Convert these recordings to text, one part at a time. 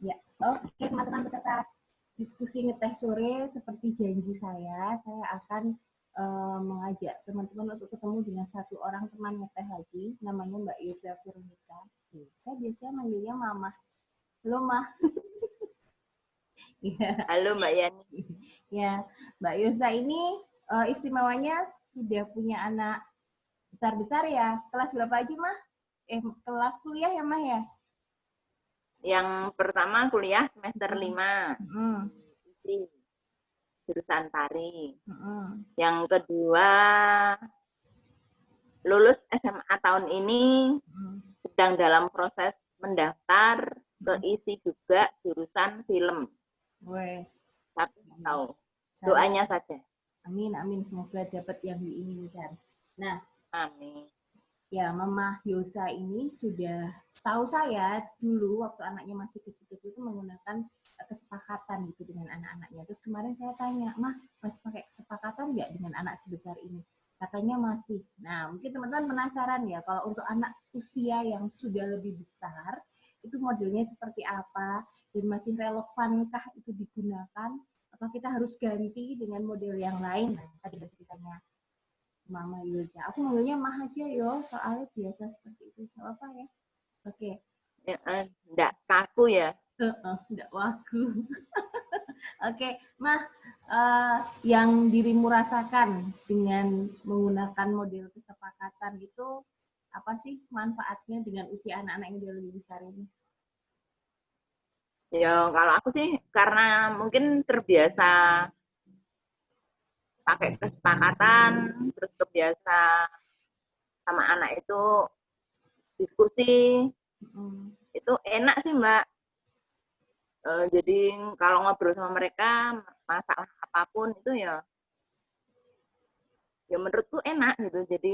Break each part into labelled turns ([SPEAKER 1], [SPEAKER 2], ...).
[SPEAKER 1] Ya, oke teman-teman peserta diskusi ngeteh sore seperti janji saya akan mengajak teman-teman untuk ketemu dengan satu orang teman ngeteh lagi, namanya Mbak Yusra Veronica. Saya biasanya manggilnya Mama. Halo, Mah. Ya,
[SPEAKER 2] Halo Mbak Yani.
[SPEAKER 1] ya. Mbak Yusra ini istimewanya sudah punya anak besar-besar ya. Kelas berapa aja, Mah? Kelas kuliah ya, Mah ya?
[SPEAKER 2] Yang pertama kuliah semester 5
[SPEAKER 1] Hmm.
[SPEAKER 2] di jurusan tari.
[SPEAKER 1] Hmm.
[SPEAKER 2] Yang kedua lulus SMA tahun ini,
[SPEAKER 1] Hmm.
[SPEAKER 2] sedang dalam proses mendaftar ke isi juga jurusan film.
[SPEAKER 1] Wes.
[SPEAKER 2] Tapi tahu
[SPEAKER 1] Harus.
[SPEAKER 2] doanya saja.
[SPEAKER 1] Amin, amin. Semoga dapat yang diinginkan. Nah,
[SPEAKER 2] Amin.
[SPEAKER 1] ya Mama Yosa ini sudah tahu saya dulu waktu anaknya masih kecil-kecil itu menggunakan kesepakatan gitu dengan anak-anaknya. Terus kemarin saya tanya, Mah masih pakai kesepakatan nggak dengan anak sebesar ini? Katanya masih. Nah, mungkin teman-teman penasaran ya kalau untuk anak usia yang sudah lebih besar itu modelnya seperti apa dan masih relevankah itu digunakan? Apa kita harus ganti dengan model yang lain? Nah, tadi ceritanya Mama Yuza. Aku manggilnya Mah aja yo, soalnya biasa seperti itu. Gak apa ya. Oke.
[SPEAKER 2] Ya, enggak kaku ya.
[SPEAKER 1] Enggak waku. Oke, Mah, yang dirimu rasakan dengan menggunakan model kesepakatan itu apa sih manfaatnya dengan usia anak-anak yang jauh lebih besar ini?
[SPEAKER 2] Ya kalau aku sih karena mungkin terbiasa pakai kesepakatan, terus terbiasa sama anak itu diskusi,
[SPEAKER 1] Hmm.
[SPEAKER 2] itu enak sih Mbak. Jadi kalau ngobrol sama mereka masalah apapun itu ya menurutku enak gitu. Jadi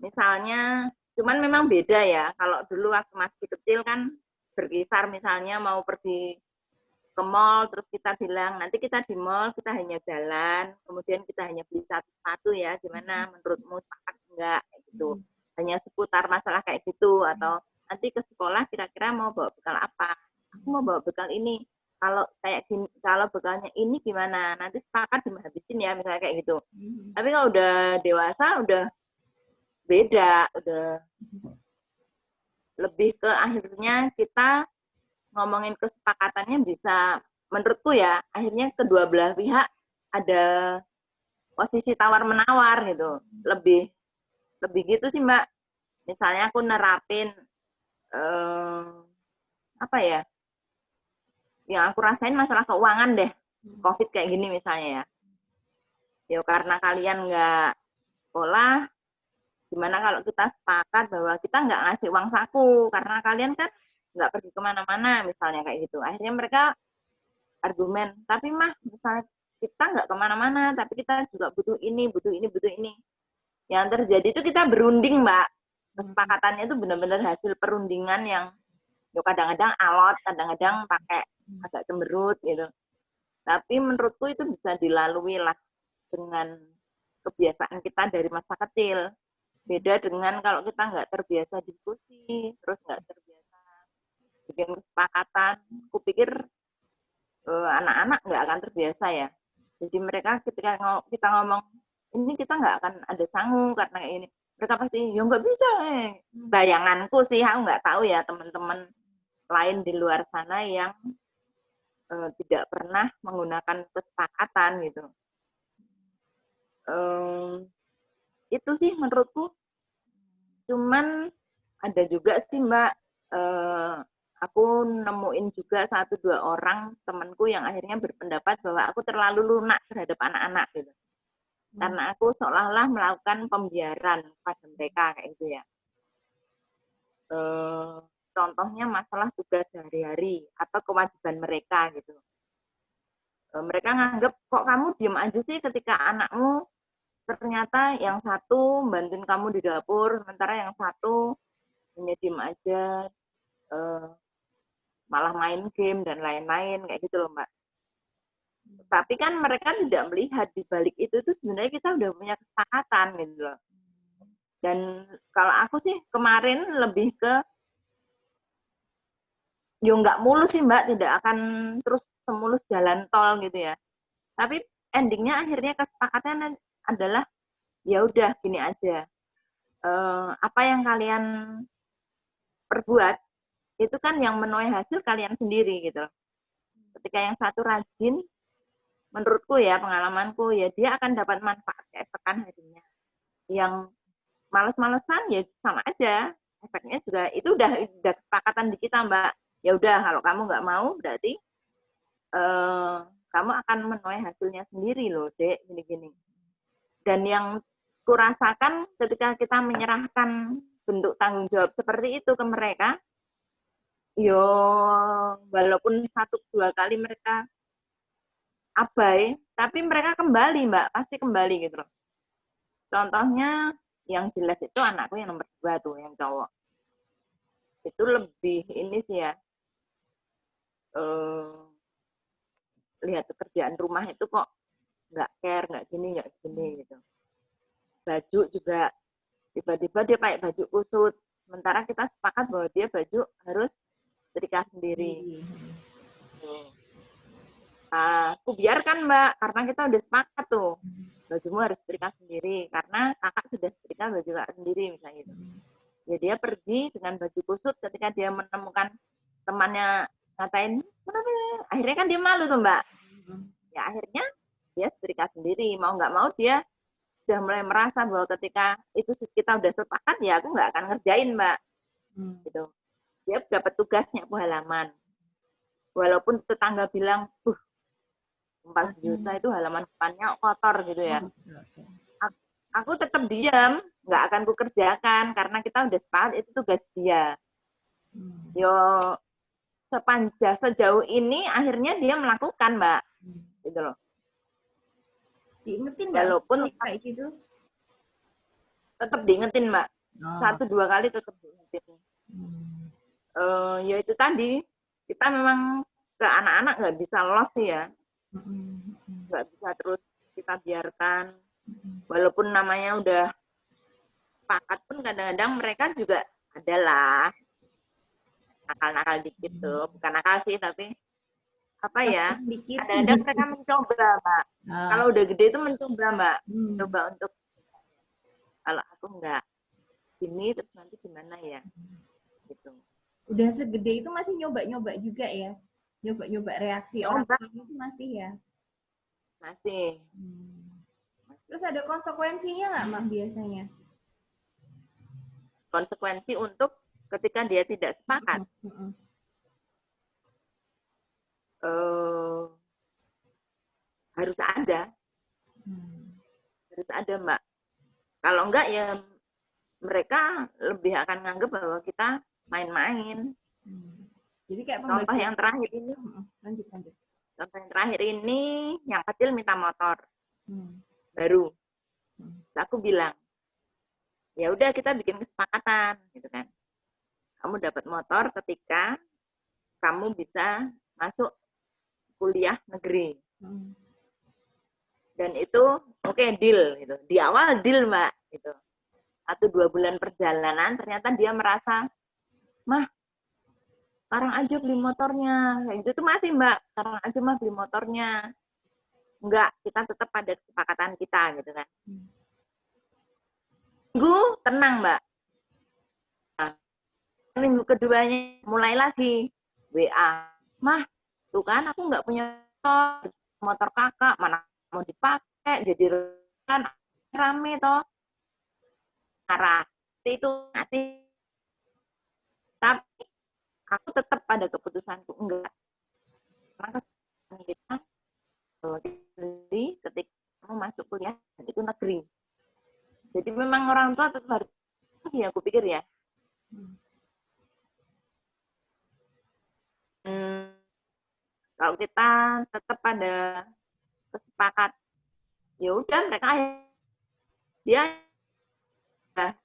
[SPEAKER 2] misalnya cuman memang beda ya. Kalau dulu waktu masih kecil kan berkisar misalnya mau pergi ke mall terus kita bilang nanti kita di mall kita hanya jalan kemudian kita hanya beli satu-satu ya gimana menurutmu sepakat enggak gitu hanya seputar masalah kayak gitu atau nanti ke sekolah kira-kira mau bawa bekal apa aku mau bawa bekal ini kalau kayak gini kalau bekalnya ini gimana nanti sepakat dihabisin ya misalnya kayak gitu tapi kalau udah dewasa udah beda udah lebih ke akhirnya kita ngomongin kesepakatannya bisa menurutku ya akhirnya kedua belah pihak ada posisi tawar menawar gitu lebih lebih gitu sih Mbak misalnya aku nerapin eh, apa ya yang aku rasain masalah keuangan deh COVID kayak gini misalnya ya ya karena kalian nggak sekolah gimana kalau kita sepakat bahwa kita nggak ngasih uang saku karena kalian kan nggak pergi kemana-mana misalnya kayak gitu akhirnya mereka argumen tapi mah misalnya kita nggak kemana-mana tapi kita juga butuh ini butuh ini butuh ini yang terjadi itu kita berunding mbak kesepakatannya itu benar-benar hasil perundingan yang kadang-kadang alot kadang-kadang pakai agak cemberut gitu tapi menurutku itu bisa dilalui lah dengan kebiasaan kita dari masa kecil beda dengan kalau kita nggak terbiasa diskusi terus nggak terbiasa bikin kesepakatan aku pikir anak-anak nggak akan terbiasa ya. Jadi mereka ketika kita ngomong ini kita nggak akan ada sanggup karena ini mereka pasti ya nggak bisa. Bayanganku sih aku nggak tahu ya teman-teman lain di luar sana yang tidak pernah menggunakan kesepakatan gitu. Itu sih menurutku. Cuman ada juga sih Mbak aku nemuin juga satu dua orang temanku yang akhirnya berpendapat bahwa aku terlalu lunak terhadap anak-anak gitu. Karena aku seolah-olah melakukan pembiaran pada mereka kayak gitu ya. Contohnya masalah tugas sehari-hari atau kewajiban mereka gitu. Mereka nganggap kok kamu diem aja sih ketika anakmu ternyata yang satu bantuin kamu di dapur, sementara yang satu hanya diem aja, malah main game dan lain-lain kayak gitu loh Mbak. Tapi kan mereka tidak melihat di balik itu tuh sebenarnya kita udah punya kesepakatan gitu loh. Dan kalau aku sih kemarin lebih ke yo nggak mulus sih Mbak, tidak akan terus semulus jalan tol gitu ya. Tapi endingnya akhirnya kesepakatannya adalah ya udah gini aja. Apa yang kalian perbuat itu kan yang menuai hasil kalian sendiri gitu. Ketika yang satu rajin, menurutku ya pengalamanku ya dia akan dapat manfaat keesokan harinya. Yang males-malesan ya sama aja, efeknya juga itu udah kesepakatan di kita Mbak. Ya udah kalau kamu nggak mau berarti kamu akan menuai hasilnya sendiri loh Dek, gini-gini. Dan yang kurasakan ketika kita menyerahkan bentuk tanggung jawab seperti itu ke mereka, yo walaupun 1-2 kali mereka abai, tapi mereka kembali Mbak, pasti kembali gitu loh. Contohnya yang jelas itu anakku yang nomor 2 tuh, yang cowok. Itu lebih ini sih ya, lihat pekerjaan rumah itu kok nggak care, nggak gini gitu. Baju juga tiba-tiba dia pakai baju kusut, sementara kita sepakat bahwa dia baju harus setrika sendiri. Aku biarkan Mbak, karena kita udah sepakat tuh, bajumu harus setrika sendiri, karena kakak sudah setrika baju kakak sendiri misalnya gitu. Ya dia pergi dengan baju kusut ketika dia menemukan temannya ngatain, akhirnya kan dia malu tuh Mbak. Ya akhirnya dia setrika sendiri, mau nggak mau dia sudah mulai merasa bahwa ketika itu kita udah sepakat ya aku nggak akan ngerjain Mbak. Gitu. Dia dapat tugasnya nyapu halaman. Walaupun tetangga bilang, 4 juta itu halaman depannya kotor gitu ya. Aku tetap diam, nggak akan ku kerjakan karena kita udah sepakat itu tugas dia. Yo sejauh ini akhirnya dia melakukan Mbak, gitu loh.
[SPEAKER 1] Diingetin nggak?
[SPEAKER 2] Walaupun
[SPEAKER 1] kayak gitu.
[SPEAKER 2] Tetap diingetin Mbak. 1-2 kali tetap diingetin. Ya itu tadi kita memang ke anak-anak nggak bisa lolos sih ya, nggak bisa terus kita biarkan. Walaupun namanya udah sepakat pun kadang-kadang mereka juga adalah nakal-nakal dikit tuh, bukan nakal sih tapi apa ya, kadang-kadang mereka mencoba Mbak. Kalau udah gede itu mencoba Mbak, coba untuk kalau aku enggak gini terus nanti gimana ya gitu.
[SPEAKER 1] Udah segede itu masih nyoba-nyoba juga ya, nyoba-nyoba reaksi orang itu masih ya,
[SPEAKER 2] masih.
[SPEAKER 1] Terus ada konsekuensinya nggak Mah biasanya?
[SPEAKER 2] Konsekuensi untuk ketika dia tidak sepakat. Harus ada. Harus ada Mbak. Kalau enggak ya mereka lebih akan nganggap bahwa kita main-main.
[SPEAKER 1] Jadi kayak
[SPEAKER 2] contoh yang terakhir ini,
[SPEAKER 1] lanjut.
[SPEAKER 2] Contoh yang terakhir ini, yang kecil minta motor baru. Aku bilang, ya udah kita bikin kesepakatan, gitu kan. Kamu dapat motor ketika kamu bisa masuk kuliah negeri. Dan itu oke, deal gitu. Di awal deal Mbak gitu. 1-2 bulan perjalanan ternyata dia merasa, Mah, sekarang aja beli motornya. Kayak gitu tuh masih Mbak, sekarang aja mah beli motornya. Enggak, kita tetap pada kesepakatan kita gitu kan. Minggu tenang Mbak. Nah, minggu keduanya mulai lagi WA. Mah, tuh kan aku nggak punya motor kakak, mana mau dipakai, jadi kan rame toh. Marah. Itu nanti. Tapi aku tetap pada keputusanku, enggak. Karena kita beli ketika kamu masuk kuliah itu negeri. Jadi memang orang tua tetap harus, ya aku pikir ya. Kalau kita tetap pada kesepakat, ya udah mereka dia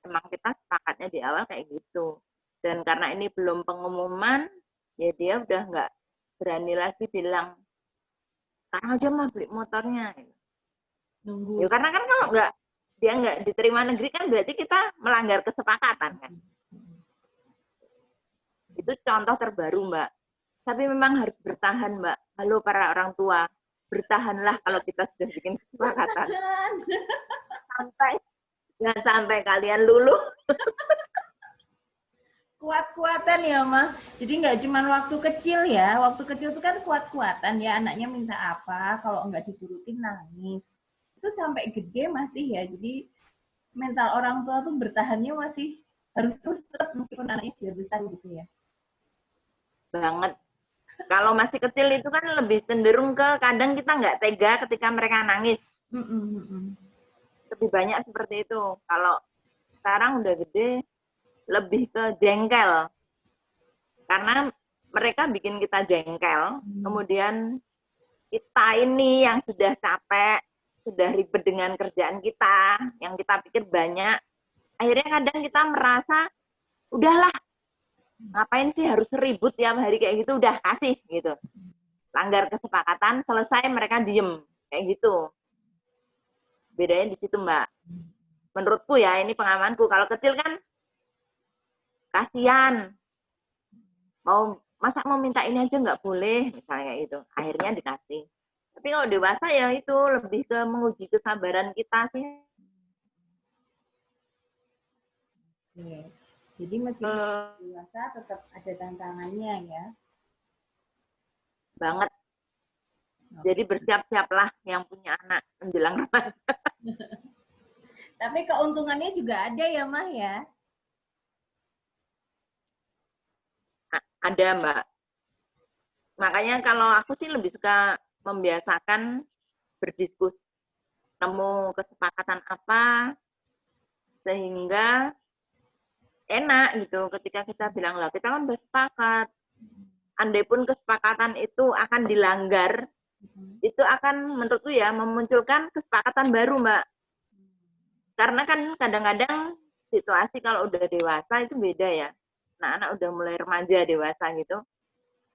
[SPEAKER 2] emang kita sepakatnya di awal kayak gitu. Dan karena ini belum pengumuman, ya dia udah nggak berani lagi bilang, sekarang aja mah beli motornya.
[SPEAKER 1] Nunggu.
[SPEAKER 2] Ya karena kan kalau dia nggak diterima negeri kan berarti kita melanggar kesepakatan kan. Itu contoh terbaru Mbak. Tapi memang harus bertahan, Mbak. Halo para orang tua, bertahanlah kalau kita sudah bikin kesepakatan. Jangan sampai kalian luluh.
[SPEAKER 1] Kuat-kuatan ya, Mah. Jadi nggak cuma waktu kecil ya. Waktu kecil itu kan kuat-kuatan ya. Anaknya minta apa, kalau nggak diturutin nangis. Itu sampai gede masih ya. Jadi mental orang tua tuh bertahannya masih harus terus tetap meskipun anaknya sudah besar gitu ya.
[SPEAKER 2] Banget. Kalau masih kecil itu kan lebih cenderung ke kadang kita nggak tega ketika mereka nangis. Lebih banyak seperti itu. Kalau sekarang udah gede, lebih ke jengkel. Karena mereka bikin kita jengkel, kemudian kita ini yang sudah capek, sudah ribet dengan kerjaan kita, yang kita pikir banyak, akhirnya kadang kita merasa, udahlah, ngapain sih harus ribut tiap hari kayak gitu, udah kasih gitu. Langgar kesepakatan, selesai mereka diem, kayak gitu. Bedanya di situ, Mbak. Menurutku ya, ini pengalamanku. Kalau kecil kan kasihan, masa mau minta ini aja nggak boleh, misalnya itu. Akhirnya dikasih. Tapi kalau dewasa ya itu lebih ke menguji kesabaran kita sih.
[SPEAKER 1] Oke. Jadi meskipun dewasa tetap ada tantangannya ya.
[SPEAKER 2] Banget. Jadi bersiap-siaplah yang punya anak menjelang remaja.
[SPEAKER 1] Tapi keuntungannya juga ada ya, Mah ya.
[SPEAKER 2] Ada, Mbak. Makanya kalau aku sih lebih suka membiasakan berdiskusi, nemu kesepakatan apa sehingga enak gitu ketika kita bilang lah kita kan bersepakat. Andai pun kesepakatan itu akan dilanggar, itu akan menurutku ya memunculkan kesepakatan baru, Mbak. Karena kan kadang-kadang situasi kalau udah dewasa itu beda ya. Anak-anak udah mulai remaja dewasa gitu.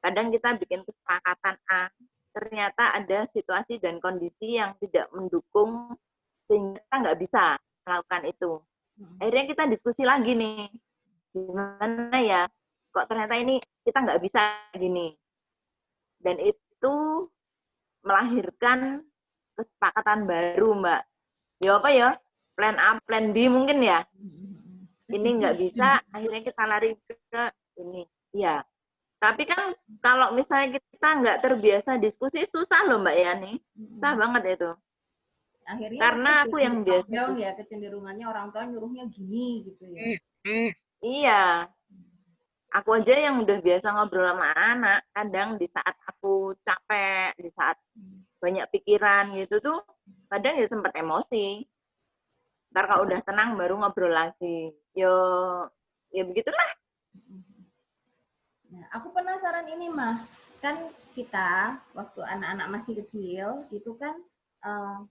[SPEAKER 2] Kadang kita bikin kesepakatan A, ternyata ada situasi dan kondisi yang tidak mendukung sehingga kita nggak bisa melakukan itu. Akhirnya kita diskusi lagi nih, gimana ya, kok ternyata ini kita nggak bisa gini. Dan itu melahirkan kesepakatan baru, Mbak. Ya apa ya, plan A, plan B mungkin ya. Ini nggak bisa, akhirnya kita lari ke ini. Ya, tapi kan kalau misalnya kita nggak terbiasa diskusi, susah loh Mbak Yani. Susah banget itu.
[SPEAKER 1] Akhirnya
[SPEAKER 2] karena aku yang biasa
[SPEAKER 1] ya kecenderungannya orang tua nyuruhnya gini gitu ya.
[SPEAKER 2] Iya. Aku aja yang udah biasa ngobrol sama anak, kadang di saat aku capek, di saat banyak pikiran gitu tuh, kadang ya sempat emosi. Ntar kalau udah tenang baru ngobrol lagi. Ya begitulah.
[SPEAKER 1] Nah, aku penasaran ini mah, kan kita waktu anak-anak masih kecil itu kan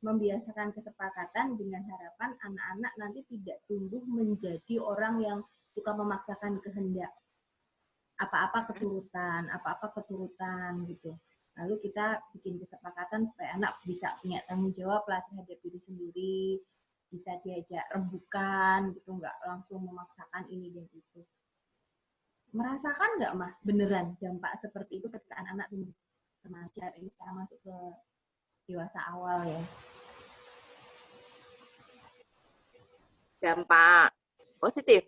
[SPEAKER 1] membiasakan kesepakatan dengan harapan anak-anak nanti tidak tumbuh menjadi orang yang suka memaksakan kehendak apa-apa keturutan gitu. Lalu kita bikin kesepakatan supaya anak bisa punya tanggung jawab lah terhadap diri sendiri, bisa diajak rembukan gitu, nggak langsung memaksakan ini dan itu. Merasakan nggak Mah beneran dampak seperti itu ketika anak-anak remaja ini sekarang masuk ke dewasa awal ya?
[SPEAKER 2] Dampak positif.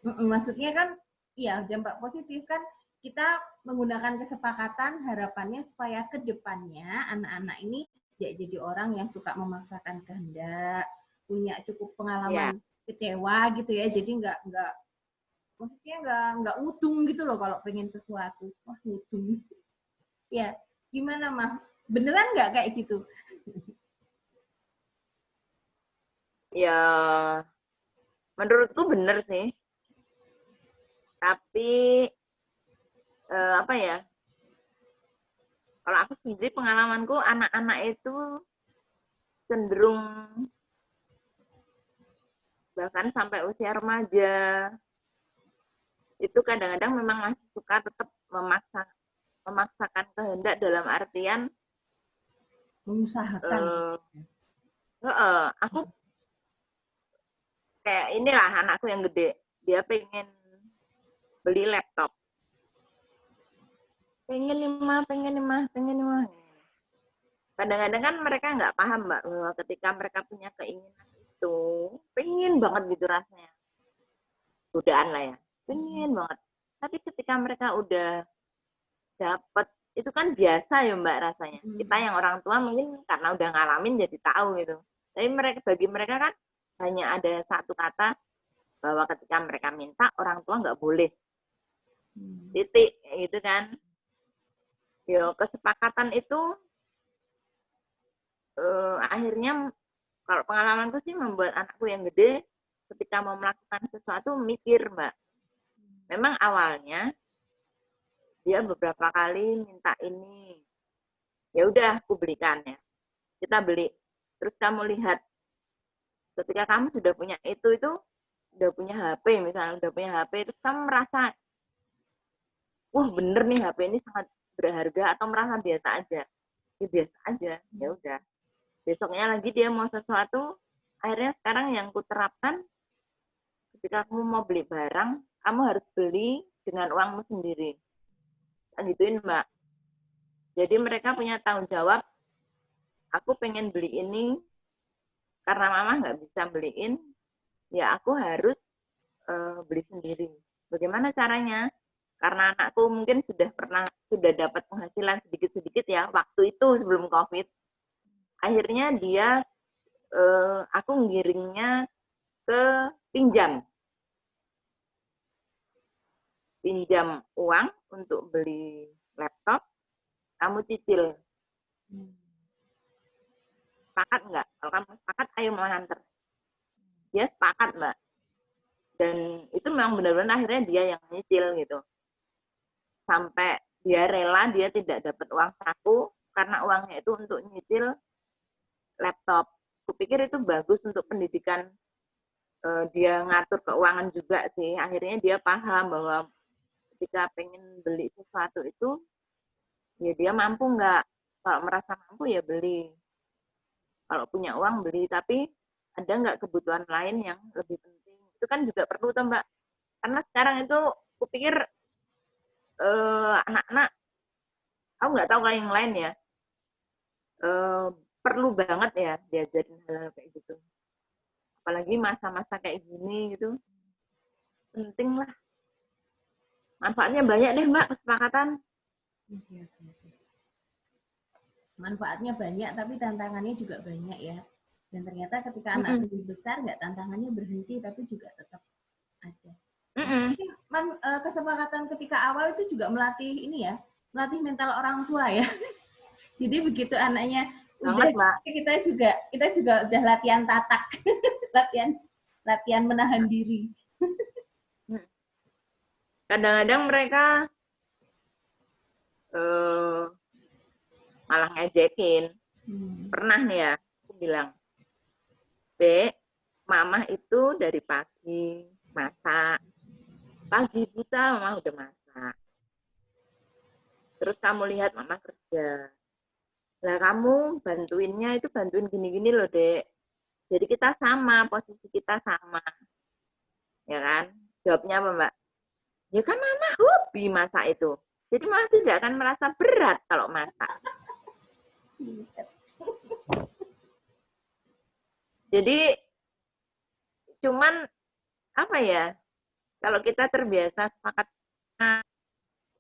[SPEAKER 1] Maksudnya kan, iya dampak positif kan kita menggunakan kesepakatan harapannya supaya ke depannya anak-anak ini tidak jadi orang yang suka memaksakan kehendak, punya cukup pengalaman kecewa gitu ya, jadi nggak maksudnya nggak udung gitu loh kalau pengen sesuatu, wah udung. Ya, gimana Mah? Beneran nggak kayak gitu?
[SPEAKER 2] Ya, menurutku bener sih. Tapi apa ya? Kalau aku sendiri pengalamanku anak-anak itu cenderung bahkan sampai usia remaja itu kadang-kadang memang masih suka tetap memaksakan kehendak dalam artian
[SPEAKER 1] mengusahakan.
[SPEAKER 2] Aku kayak inilah anakku yang gede, dia pengen beli laptop. pengen nih mah, pengen nih mah, pengen nih mah. Kadang-kadang kan mereka nggak paham Mbak, bahwa ketika mereka punya keinginan itu, pengen banget gitu rasanya. Godaan lah ya, pengen banget. Tapi ketika mereka udah dapat, itu kan biasa ya Mbak rasanya. Kita yang orang tua mungkin karena udah ngalamin jadi tahu gitu. Tapi mereka, bagi mereka kan hanya ada satu kata bahwa ketika mereka minta, orang tua nggak boleh. Titik, gitu kan. Yo, kesepakatan itu akhirnya kalau pengalamanku sih membuat anakku yang gede ketika mau melakukan sesuatu mikir Mbak. Memang awalnya dia beberapa kali minta ini, ya udah aku belikan ya, kita beli. Terus kamu lihat ketika kamu sudah punya itu udah punya HP misalnya, udah punya HP, terus kamu merasa wah bener nih HP ini sangat berharga, atau merasa biasa aja, ya biasa aja, ya udah. Besoknya lagi dia mau sesuatu, akhirnya sekarang yang kuterapkan ketika kamu mau beli barang, kamu harus beli dengan uangmu sendiri. Kan gituin Mbak. Jadi mereka punya tanggung jawab, aku pengen beli ini, karena mama nggak bisa beliin, ya aku harus beli sendiri. Bagaimana caranya? Karena anakku mungkin sudah dapat penghasilan sedikit-sedikit ya, waktu itu sebelum COVID. Akhirnya dia, aku ngiringnya ke pinjam. Pinjam uang untuk beli laptop, kamu cicil. Sepakat nggak? Kalau kamu sepakat, ayo mau nganter. Dia sepakat, Mbak. Dan itu memang benar-benar akhirnya dia yang nyicil gitu. Sampai dia rela, dia tidak dapat uang saku, karena uangnya itu untuk nyicil laptop. Kupikir itu bagus untuk pendidikan, dia ngatur keuangan juga sih. Akhirnya dia paham bahwa ketika pengen beli sesuatu itu, ya dia mampu nggak. Kalau merasa mampu ya beli. Kalau punya uang beli, tapi ada nggak kebutuhan lain yang lebih penting. Itu kan juga perlu tuh Mbak. Karena sekarang itu kupikir anak-anak, aku nggak tahu kalau yang lain ya, perlu banget ya diajarin hal-hal kayak gitu. Apalagi masa-masa kayak gini gitu, penting lah. Manfaatnya banyak deh Mbak, kesepakatan.
[SPEAKER 1] Manfaatnya banyak, tapi tantangannya juga banyak ya. Dan ternyata ketika anak lebih besar, nggak tantangannya berhenti, tapi juga tetap ada. Kesepakatan ketika awal itu juga melatih ini ya, melatih mental orang tua ya. Jadi begitu anaknya udah, kita juga udah latihan tatak, latihan menahan diri.
[SPEAKER 2] Kadang-kadang mereka malah ngejekin. Pernah nih ya, aku bilang, Dek, mama itu dari pagi masak. Pagi buta mama udah masak. Terus kamu lihat mama kerja. Lah kamu bantuinnya itu bantuin gini-gini loh, Dek. Jadi kita sama, posisi kita sama. Ya kan? Jawabnya apa, Mbak? Ya kan mama hobi masak itu. Jadi mama tidak akan merasa berat kalau masak. Jadi cuman apa ya? Kalau kita terbiasa sepakat,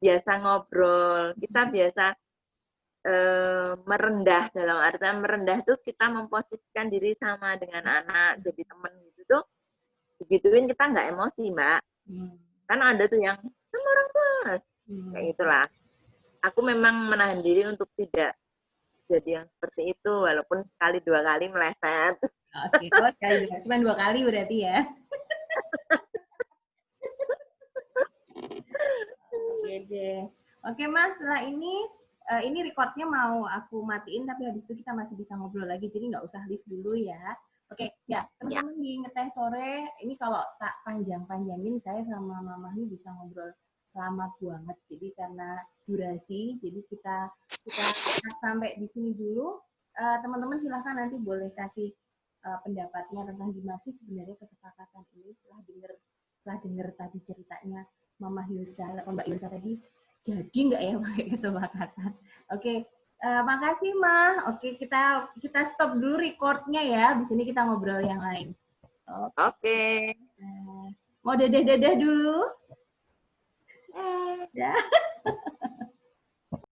[SPEAKER 2] biasa ngobrol, kita biasa merendah, dalam artian merendah itu kita memposisikan diri sama dengan anak, jadi teman gitu tuh, begituin kita nggak emosi Mbak. Kan ada tuh yang sama orang tua, kayak itulah. Aku memang menahan diri untuk tidak jadi yang seperti itu, walaupun sekali dua kali meleset.
[SPEAKER 1] Oke, cuma 2 kali berarti ya. Oke deh. Oke Mas, setelah ini recordnya mau aku matiin, tapi habis itu kita masih bisa ngobrol lagi, jadi nggak usah leave dulu ya. Oke, ya teman-teman di Ngeteh Sore, ini kalau tak panjang-panjangin, saya sama Mama ini bisa ngobrol lama banget. Jadi karena durasi, jadi kita sampai di sini dulu. Teman-teman silahkan nanti boleh kasih pendapatnya tentang gimana sih sebenarnya kesepakatan ini setelah dengar tadi ceritanya Mama Hilsa atau Mbak Hilsa tadi. jadi nggak ya pakai kesepakatan. Oke, makasih Mah. Oke, kita stop dulu recordnya ya. Di sini kita ngobrol yang lain.
[SPEAKER 2] Oke.
[SPEAKER 1] Mau dadah-dadah dulu? Dah.